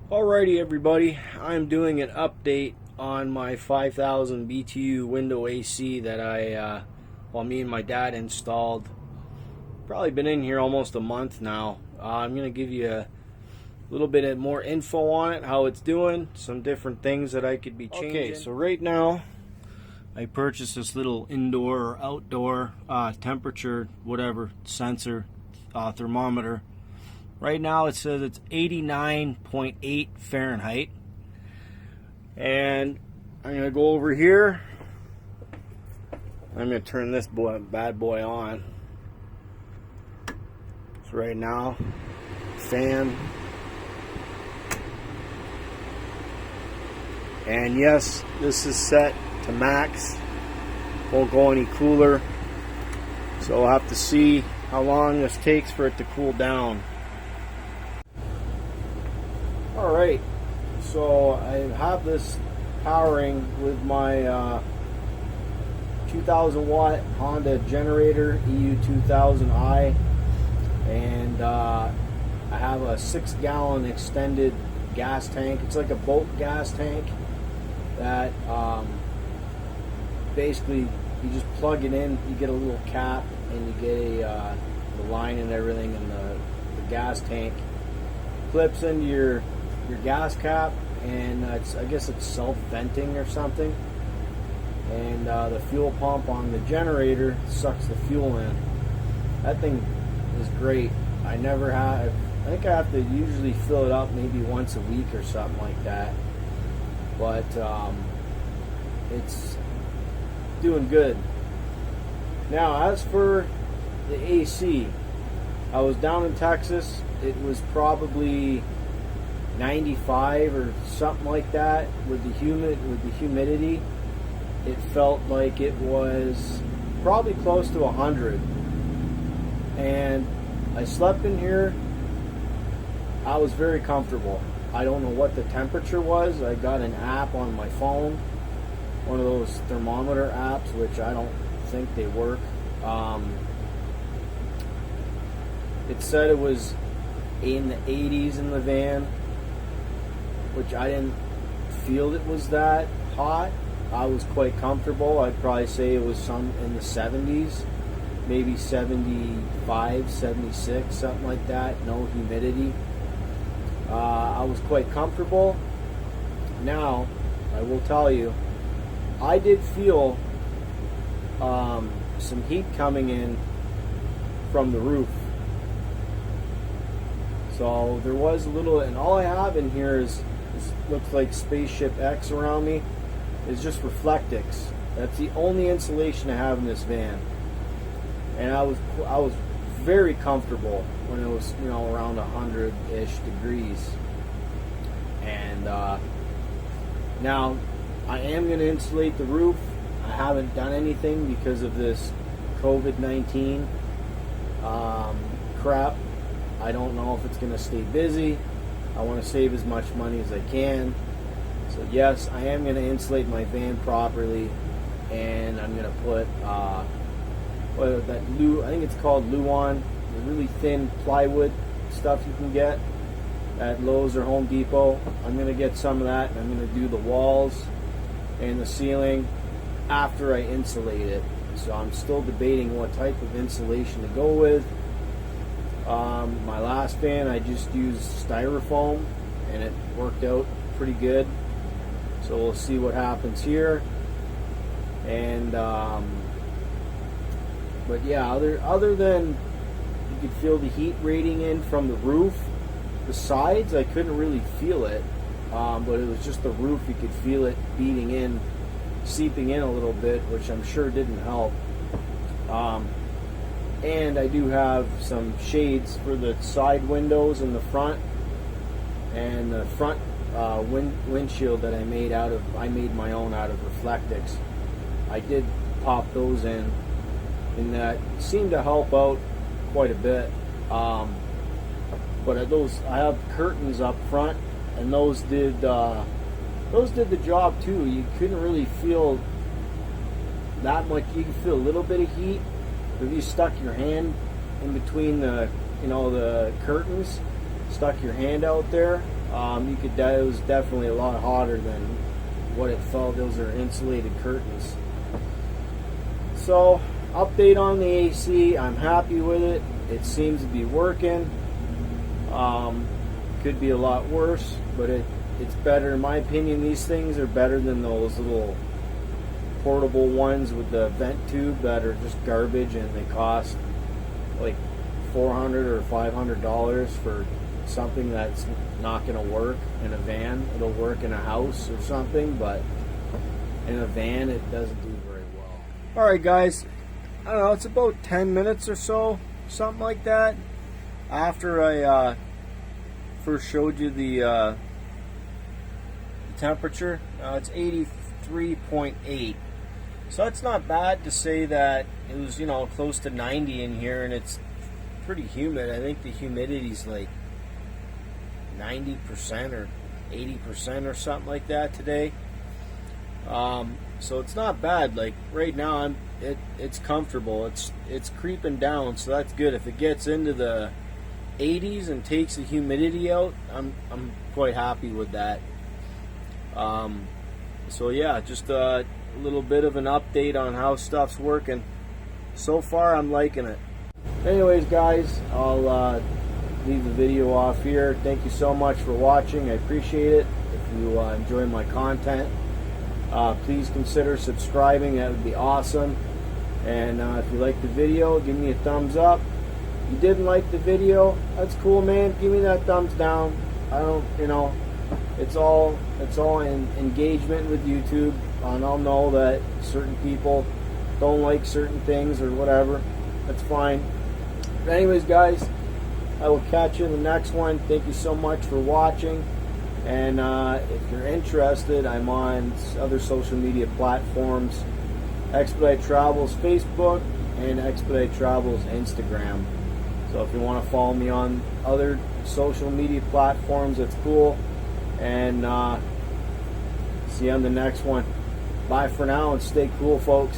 Alrighty everybody, I'm doing an update on my 5000 BTU window AC that me and my dad installed. Probably been in here almost a month now. I'm going to give you a little bit more info on it, how it's doing, some different things that I could be changing. Okay, so right now I purchased this little indoor or outdoor temperature, whatever, sensor, thermometer. Right now it says it's 89.8 Fahrenheit. And I'm going to go over here. I'm going to turn this bad boy on. So right now, fan. And yes, this is set to max. Won't go any cooler. So we'll have to see how long this takes for it to cool down. Alright, so I have this powering with my 2000 watt Honda generator EU2000i, and I have a 6-gallon extended gas tank. It's like a boat gas tank that basically you just plug it in, you get a little cap, and you get the line and everything, and the gas tank clips into your gas cap, and I guess it's self-venting or something, and the fuel pump on the generator sucks the fuel in. That thing is great. I think I have to usually fill it up maybe once a week or something like that, but it's doing good. Now, as for the AC, I was down in Texas. It was probably 95 or something like that with the humidity. It felt like it was probably close to 100. And I slept in here. I was very comfortable. I don't know what the temperature was. I got an app on my phone, one of those thermometer apps, which I don't think they work. It said it was in the 80s in the van, which I didn't feel it was that hot. I was quite comfortable. I'd probably say it was some in the 70s, maybe 75, 76, something like that. No humidity. I was quite comfortable. Now, I will tell you, I did feel some heat coming in from the roof. So there was a little, and all I have in here is looks like Spaceship X around me, is just Reflectix. That's the only insulation I have in this van, and I was very comfortable when it was around 100-ish degrees. And now I am going to insulate the roof. I haven't done anything because of this COVID-19 crap. I don't know if it's going to stay busy. I want to save as much money as I can. So yes, I am going to insulate my van properly, and I'm going to put I think it's called Luan, the really thin plywood stuff you can get at Lowe's or Home Depot. I'm going to get some of that, and I'm going to do the walls and the ceiling after I insulate it. So I'm still debating what type of insulation to go with. My last van, I just used styrofoam, and it worked out pretty good. So we'll see what happens here. And but yeah, other than you could feel the heat radiating in from the roof, the sides I couldn't really feel it, but it was just the roof. You could feel it beating in, seeping in a little bit, which I'm sure didn't help. And I do have some shades for the side windows in the front, and the front windshield that I made my own out of Reflectix. I did pop those in, and that seemed to help out quite a bit. But I have curtains up front, and those did the job too. You couldn't really feel that much. You could feel a little bit of heat. If you stuck your hand in between the curtains, stuck your hand out there, It was definitely a lot hotter than what it felt. Those are insulated curtains. So, update on the AC. I'm happy with it. It seems to be working. Could be a lot worse, but it's better. In my opinion, these things are better than those little portable ones with the vent tube that are just garbage, and they cost like $400 or $500 for something that's not going to work in a van. It'll work in a house or something, but in a van it doesn't do very well. Alright guys, I don't know, it's about 10 minutes or so, something like that, after I first showed you the temperature. It's 83.8, so it's not bad to say that it was, close to 90 in here, and it's pretty humid. I think the humidity's like 90% or 80% or something like that today. So it's not bad. Like right now, it's comfortable. It's creeping down, so that's good. If it gets into the 80s and takes the humidity out, I'm quite happy with that. So yeah, just a little bit of an update on how stuff's working. So far, I'm liking it. Anyways, guys, I'll leave the video off here. Thank you so much for watching. I appreciate it. If you enjoy my content, please consider subscribing. That would be awesome. And if you like the video, give me a thumbs up. If you didn't like the video, that's cool, man. Give me that thumbs down. I don't, it's all in engagement with YouTube, and I'll know that certain people don't like certain things or whatever. That's fine. But anyways, guys, I will catch you in the next one. Thank you so much for watching. And if you're interested, I'm on other social media platforms. Expedite Travels Facebook and Expedite Travels Instagram. So if you want to follow me on other social media platforms, that's cool. And see you on the next one. Bye for now, and stay cool, folks.